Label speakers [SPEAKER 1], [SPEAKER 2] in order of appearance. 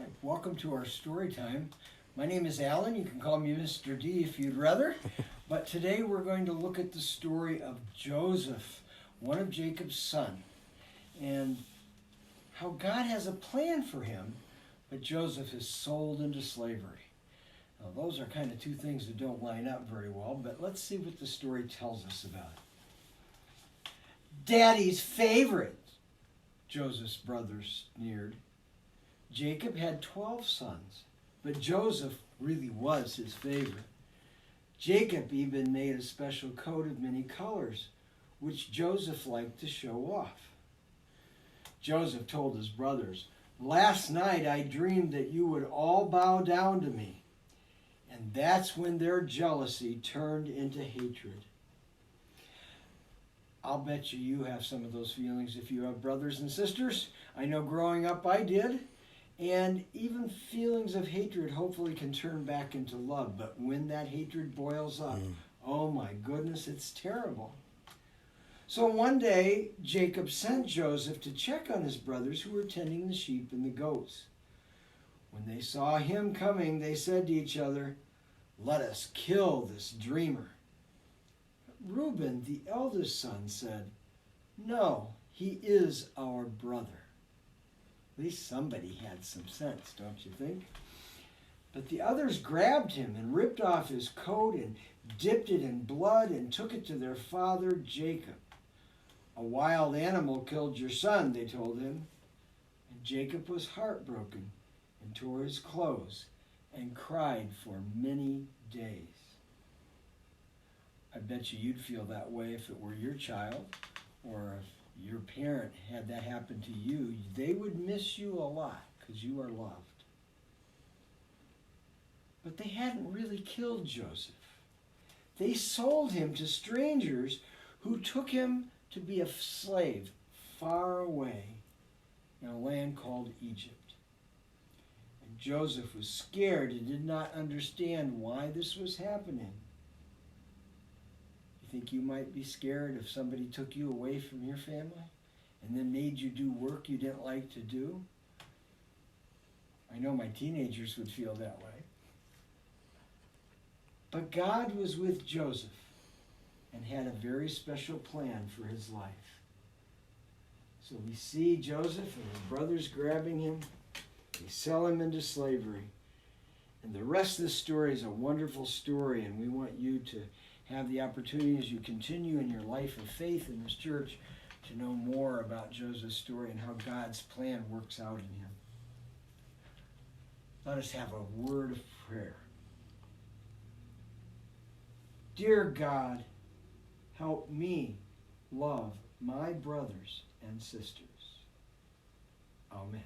[SPEAKER 1] Hi, welcome to our story time. My name is Alan. You can call me Mr. D if you'd rather. But today we're going to look at the story of Joseph, one of Jacob's sons, and how God has a plan for him, but Joseph is sold into slavery. Now, those are kind of two things that don't line up very well, but let's see what the story tells us about it. Daddy's favorite, Joseph's brothers sneered. Jacob had 12 sons, but Joseph really was his favorite. Jacob even made a special coat of many colors, which Joseph liked to show off. Joseph told his brothers, "Last night I dreamed that you would all bow down to me." And that's when their jealousy turned into hatred. I'll bet you have some of those feelings if you have brothers and sisters. I know growing up I did. And even feelings of hatred hopefully can turn back into love. But when that hatred boils up, oh my goodness, it's terrible. So one day, Jacob sent Joseph to check on his brothers who were tending the sheep and the goats. When they saw him coming, they said to each other, "Let us kill this dreamer." Reuben, the eldest son, said, "No, he is our brother." At least somebody had some sense, don't you think? But the others grabbed him and ripped off his coat and dipped it in blood and took it to their father Jacob. "A wild animal killed your son," they told him. And Jacob was heartbroken and tore his clothes and cried for many days. I bet you'd feel that way if it were your child, or if your parent had that happen to you. They would miss you a lot because you are loved. But they hadn't really killed Joseph. They sold him to strangers who took him to be a slave far away in a land called Egypt. And Joseph was scared and did not understand why this was happening. Think you might be scared if somebody took you away from your family and then made you do work you didn't like to do? I know my teenagers would feel that way. But God was with Joseph and had a very special plan for his life. So we see Joseph and his brothers grabbing him. They sell him into slavery. And the rest of the story is a wonderful story, and we want you to have the opportunity as you continue in your life of faith in this church to know more about Joseph's story and how God's plan works out in him. Let us have a word of prayer. Dear God, help me love my brothers and sisters. Amen.